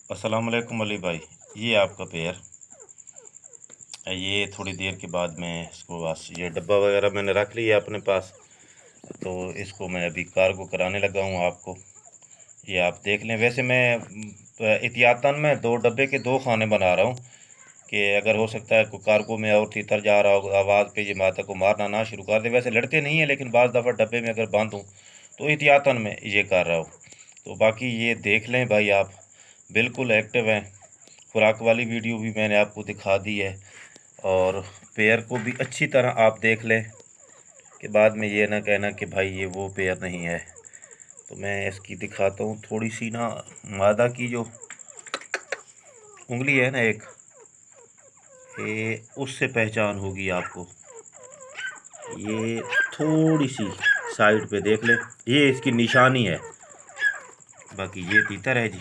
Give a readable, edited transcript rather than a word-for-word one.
अस्सलाम वालेकुम अली भाई। ये आपका पेयर, ये थोड़ी देर के बाद मैं इसको बस ये डब्बा वगैरह मैंने रख लिया अपने पास, तो इसको मैं अभी कार्गो कराने लगा हूँ आपको। ये आप देख लें। वैसे मैं एहतियातन में दो डब्बे के दो खाने बना रहा हूँ कि अगर हो सकता है कोई कार्गो में और तीतर जा रहा हो, आवाज़ पे ये माता को मारना ना शुरू कर दे। वैसे लड़ते नहीं है, लेकिन बाज़ दफ़ा डब्बे में अगर बंद हूँ तो एहतियातन में ये कर रहा हूँ। तो बाकी ये देख लें भाई, आप बिल्कुल एक्टिव हैं। खुराक वाली वीडियो भी मैंने आपको दिखा दी है, और पेयर को भी अच्छी तरह आप देख लें कि बाद में ये ना कहना कि भाई ये वो पेयर नहीं है। तो मैं इसकी दिखाता हूँ थोड़ी सी ना, मादा की जो उंगली है ना एक, ये उससे पहचान होगी आपको। ये थोड़ी सी साइड पे देख ले, ये इसकी निशानी है। बाकी ये तीतर है जी।